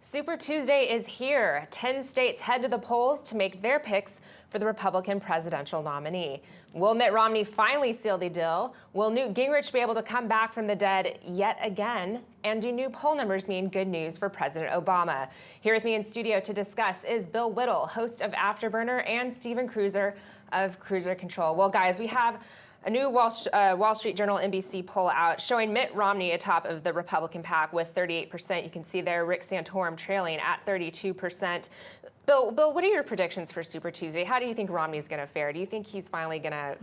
Super Tuesday is here. 10 states head to the polls to make their picks for the Republican presidential nominee. Will Mitt Romney finally seal the deal? Will Newt Gingrich be able to come back from the dead yet again? And do new poll numbers mean good news for President Obama? Here with me in studio to discuss is Bill Whittle, host of Afterburner, and Stephen Kruiser of Cruiser Control. Well, guys, we have a new Wall Street Journal NBC poll out showing Mitt Romney atop of the Republican pack with 38%. You can see there Rick Santorum trailing at 32%. Bill, what are your predictions for Super Tuesday? How do you think Romney's going to fare? Do you think he's finally going to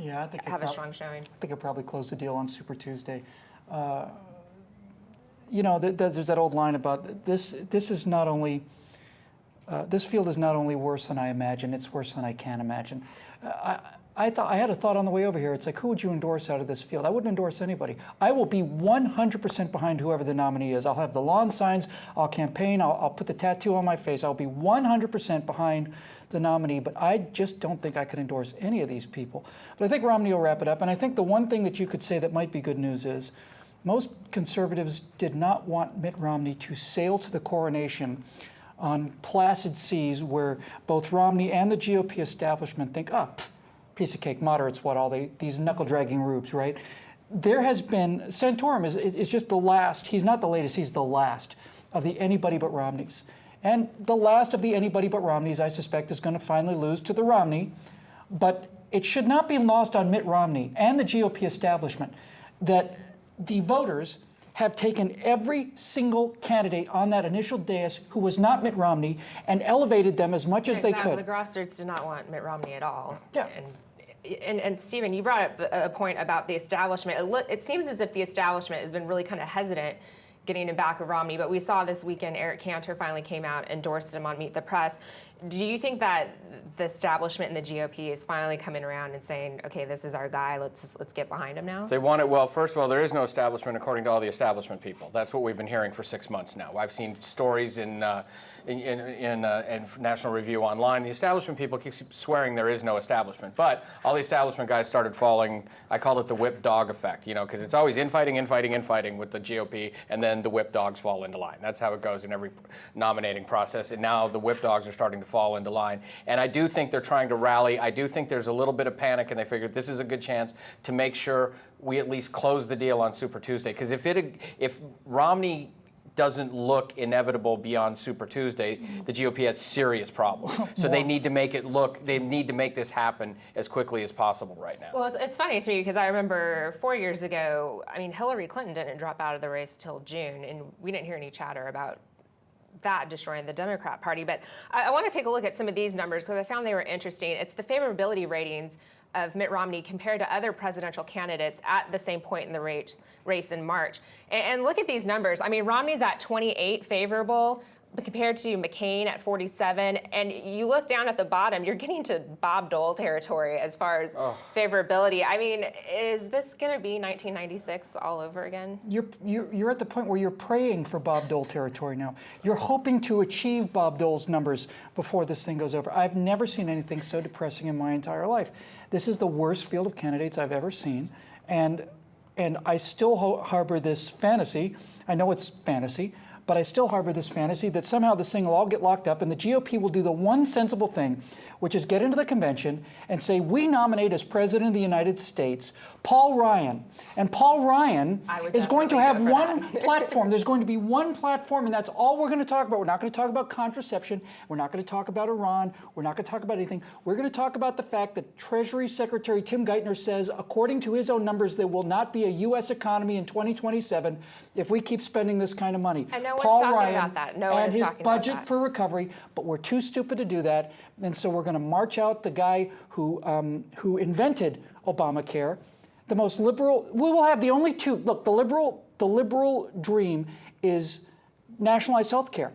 have a strong showing? I think he'll probably close the deal on Super Tuesday. You know, there's that old line about this is not only, this field is not only worse than I imagine, it's worse than I can imagine. I had a thought on the way over here. It's like, who would you endorse out of this field? I wouldn't endorse anybody. I will be 100% behind whoever the nominee is. I'll have the lawn signs, I'll campaign, I'll put the tattoo on my face. I'll be 100% behind the nominee, but I just don't think I could endorse any of these people. But I think Romney will wrap it up. And I think the one thing that you could say that might be good news is most conservatives did not want Mitt Romney to sail to the coronation on placid seas where both Romney and the GOP establishment think, piece of cake, moderates, these knuckle-dragging rubes, right? There has been, Santorum is just the last, he's not the latest, he's the last of the anybody but Romneys. And the last of the anybody but Romneys, I suspect, is going to finally lose to the Romney. But it should not be lost on Mitt Romney and the GOP establishment that the voters have taken every single candidate on that initial dais who was not Mitt Romney and elevated them as much as they could. The grassroots did not want Mitt Romney at all. Yeah. And Stephen, you brought up a point about the establishment. It seems as if the establishment has been really kind of hesitant getting him back of Romney, but we saw this weekend Eric Cantor finally came out, endorsed him on Meet the Press. Do you think that the establishment and the GOP is finally coming around and saying, okay, this is our guy, let's get behind him now? They want it. Well, first of all, there is no establishment according to all the establishment people. That's what we've been hearing for 6 months now. I've seen stories in National Review Online. The establishment people keep swearing there is no establishment, but all the establishment guys started falling. I called it the whip dog effect, you know, because it's always infighting with the GOP, and then the whip dogs fall into line. That's how it goes in every nominating process, and now the whip dogs are starting to fall into line. And I do think they're trying to rally. I do think there's a little bit of panic, and they figured this is a good chance to make sure we at least close the deal on Super Tuesday. Because if Romney doesn't look inevitable beyond Super Tuesday, the GOP has serious problems. So they need to make it look, they need to make this happen as quickly as possible right now. Well, it's funny to me because I remember 4 years ago, I mean, Hillary Clinton didn't drop out of the race till June, and we didn't hear any chatter about that destroying the Democrat Party. But I want to take a look at some of these numbers because I found they were interesting. It's the favorability ratings of Mitt Romney compared to other presidential candidates at the same point in the race in March. And look at these numbers. I mean, Romney's at 28 favorable compared to McCain at 47. And you look down at the bottom, you're getting to Bob Dole territory as far as favorability. I mean, is this going to be 1996 all over again? You're at the point where you're praying for Bob Dole territory now. You're hoping to achieve Bob Dole's numbers before this thing goes over. I've never seen anything so depressing in my entire life. This is the worst field of candidates I've ever seen. And I still harbor this fantasy. I know it's fantasy, but I still harbor this fantasy that somehow this thing will all get locked up and the GOP will do the one sensible thing, which is get into the convention and say, we nominate as President of the United States Paul Ryan. And Paul Ryan is going to have one platform. There's going to be one platform, and that's all we're going to talk about. We're not going to talk about contraception. We're not going to talk about Iran. We're not going to talk about anything. We're going to talk about the fact that Treasury Secretary Tim Geithner says, according to his own numbers, there will not be a U.S. economy in 2027 if we keep spending this kind of money. And no one's talking about that. No one and is his talking about budget that. for recovery, but we're too stupid to do that. And so we're going to march out the guy who invented Obamacare, the most liberal. We will have the only two. Look, the liberal dream is nationalized health care.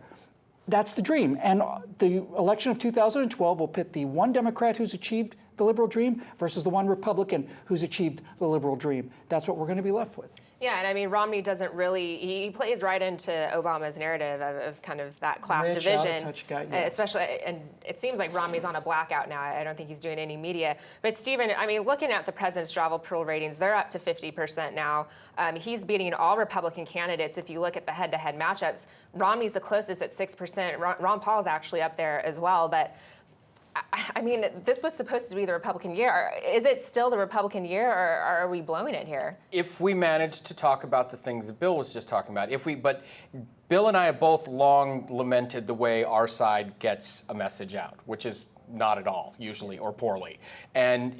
That's the dream. And the election of 2012 will pit the one Democrat who's achieved the liberal dream versus the one Republican who's achieved the liberal dream. That's what we're going to be left with. Yeah, and I mean, Romney doesn't really, he plays right into Obama's narrative of kind of that class Rich, division. out-of-touch guy, yeah. Especially, and it seems like Romney's on a blackout now. I don't think he's doing any media. But Stephen, I mean, looking at the president's travel approval ratings, they're up to 50% now. He's beating all Republican candidates. If you look at the head-to-head matchups, Romney's the closest at 6%. Ron Paul's actually up there as well. But I mean, this was supposed to be the Republican year. Is it still the Republican year, or are we blowing it here? If we manage to talk about the things that Bill was just talking about, but Bill and I have both long lamented the way our side gets a message out, which is not at all, usually, or poorly. And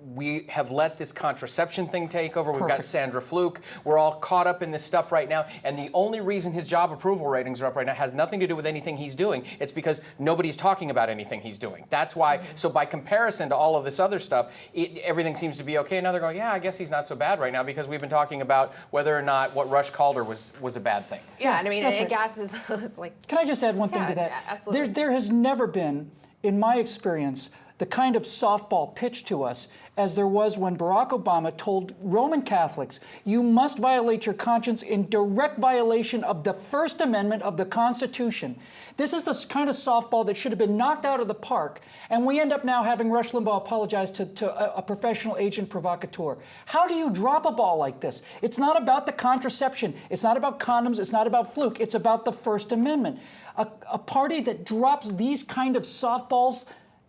we have let this contraception thing take over. We've got Sandra Fluke. We're all caught up in this stuff right now. And the only reason his job approval ratings are up right now has nothing to do with anything he's doing. It's because nobody's talking about anything he's doing. That's why. So by comparison to all of this other stuff, everything seems to be okay. Now they're going, yeah, I guess he's not so bad right now because we've been talking about whether or not what Rush called her was a bad thing. Yeah, and I mean, That's gas is like. Can I just add one thing to that? Absolutely. There has never been, in my experience, the kind of softball pitched to us as there was when Barack Obama told Roman Catholics, you must violate your conscience in direct violation of the First Amendment of the Constitution. This is the kind of softball that should have been knocked out of the park, and we end up now having Rush Limbaugh apologize to a professional agent provocateur. How do you drop a ball like this? It's not about the contraception. It's not about condoms. It's not about Fluke. It's about the First Amendment. A party that drops these kind of softballs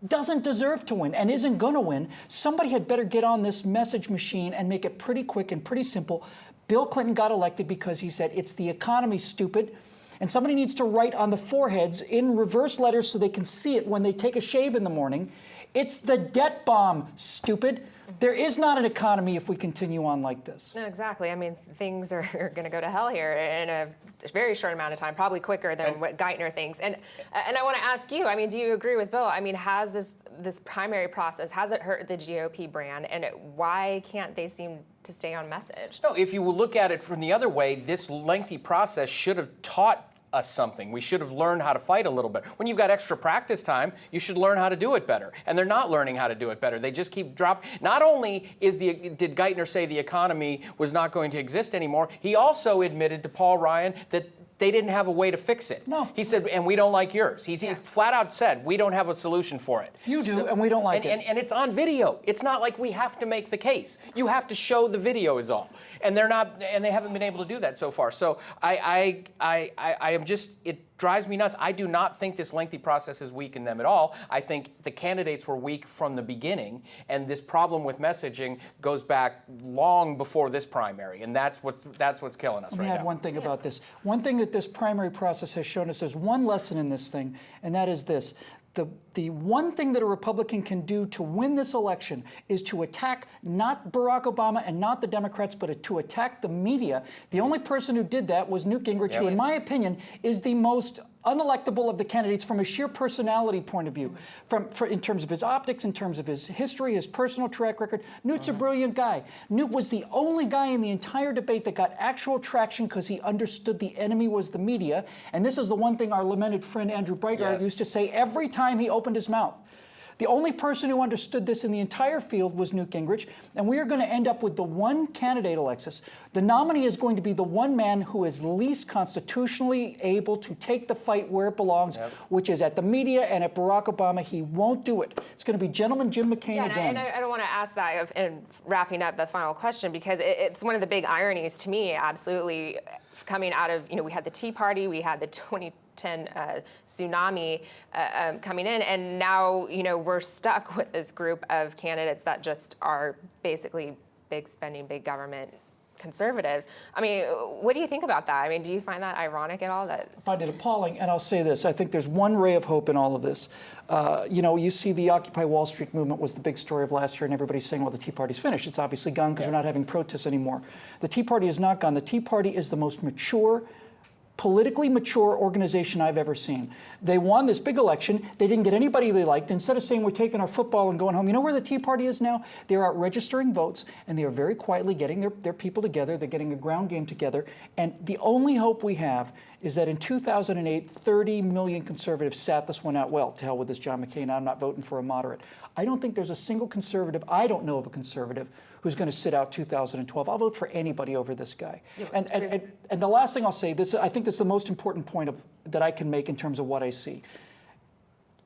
doesn't deserve to win and isn't going to win. Somebody had better get on this message machine and make it pretty quick and pretty simple. Bill Clinton got elected because he said, it's the economy, stupid. And somebody needs to write on the foreheads in reverse letters so they can see it when they take a shave in the morning. It's the debt bomb, stupid. There is not an economy if we continue on like this. No, exactly. I mean, things are going to go to hell here in a very short amount of time, probably quicker than what Geithner thinks. And I want to ask you, I mean, do you agree with Bill? I mean, has this primary process, has it hurt the GOP brand? And why can't they seem to stay on message? No, if you will look at it from the other way, this lengthy process should have taught us something. We should have learned how to fight a little bit. When you've got extra practice time, you should learn how to do it better. And they're not learning how to do it better. They just keep dropping. Not only did Geithner say the economy was not going to exist anymore, he also admitted to Paul Ryan that they didn't have a way to fix it. No. He said, and we don't like yours. He flat out said, we don't have a solution for it. You do, and we don't like it. And it's on video. It's not like we have to make the case. You have to show the video is all. And they're not, and they haven't been able to do that so far. So I am just, it drives me nuts. I do not think this lengthy process has weakened them at all. I think the candidates were weak from the beginning, and this problem with messaging goes back long before this primary, and that's what's killing us right now. Let me add one thing about this. One thing that this primary process has shown us, there's one lesson in this thing, and that is this. The one thing that a Republican can do to win this election is to attack not Barack Obama and not the Democrats, but to attack the media. The only person who did that was Newt Gingrich, who, in my opinion, is the most unelectable of the candidates from a sheer personality point of view, in terms of his optics, in terms of his history, his personal track record. Newt's a brilliant guy. Newt was the only guy in the entire debate that got actual traction because he understood the enemy was the media. And this is the one thing our lamented friend Andrew Breitbart used to say every time he opened his mouth. The only person who understood this in the entire field was Newt Gingrich, and we are going to end up with the one candidate, Alexis. The nominee is going to be the one man who is least constitutionally able to take the fight where it belongs, which is at the media and at Barack Obama. He won't do it. It's going to be Gentleman Jim McCain again. And I don't want to ask that in wrapping up the final question, because it's one of the big ironies to me, absolutely, coming out of, we had the Tea Party, we had the 2010 tsunami coming in, and now we're stuck with this group of candidates that just are basically big spending, big government conservatives. I mean, what do you think about that? I mean, do you find that ironic at all? I find it appalling, and I'll say this. I think there's one ray of hope in all of this. You see the Occupy Wall Street movement was the big story of last year, and everybody's saying, well, the Tea Party's finished. It's obviously gone because we're not having protests anymore. The Tea Party is not gone. The Tea Party is the most mature, politically mature organization I've ever seen. They won this big election. They didn't get anybody they liked. Instead of saying we're taking our football and going home, you know where the Tea Party is now? They're out registering votes, and they are very quietly getting their people together. They're getting a ground game together. And the only hope we have is that in 2008, 30 million conservatives sat this one out. Well, to hell with this John McCain, I'm not voting for a moderate. I don't think there's a single conservative, I don't know of a conservative, who's going to sit out 2012. I'll vote for anybody over this guy. Yeah, and the last thing I'll say, I think this is the most important point that I can make in terms of what I see.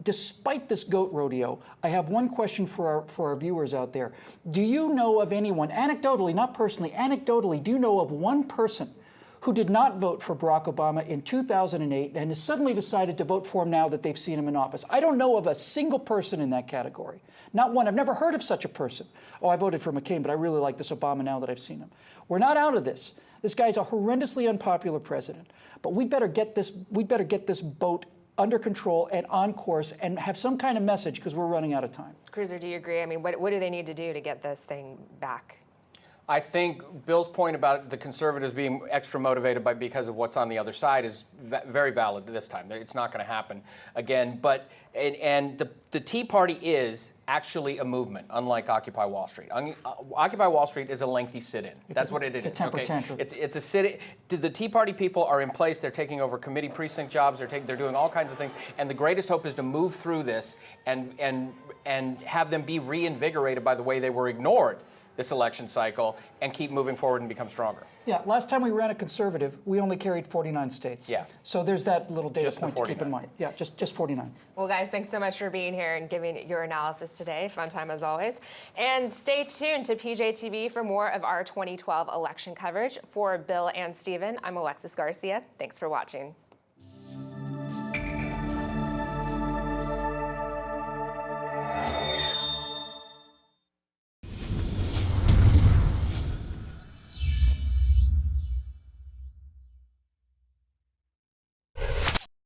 Despite this goat rodeo, I have one question for our viewers out there. Do you know of anyone, anecdotally, not personally, anecdotally, do you know of one person who did not vote for Barack Obama in 2008 and has suddenly decided to vote for him now that they've seen him in office? I don't know of a single person in that category. Not one. I've never heard of such a person. Oh, I voted for McCain, but I really like this Obama now that I've seen him. We're not out of this. This guy's a horrendously unpopular president. But we better get this boat under control and on course and have some kind of message, because we're running out of time. Kruiser, do you agree? I mean, what do they need to do to get this thing back? I think Bill's point about the conservatives being extra motivated because of what's on the other side is very valid this time. It's not going to happen again. But the Tea Party is actually a movement, unlike Occupy Wall Street. Occupy Wall Street is a lengthy sit-in. That's what it is. It's a temper tantrum. It's a sit-in. The Tea Party people are in place. They're taking over committee precinct jobs. They're doing all kinds of things. And the greatest hope is to move through this and have them be reinvigorated by the way they were ignored this election cycle and keep moving forward and become stronger. Yeah, last time we ran a conservative, we only carried 49 states. Yeah. So there's that little data Just the point to keep in 49. mind. Yeah, just 49. Well, guys, thanks so much for being here and giving your analysis today. Fun time as always. And stay tuned to PJTV for more of our 2012 election coverage. For Bill and Stephen, I'm Alexis Garcia. Thanks for watching.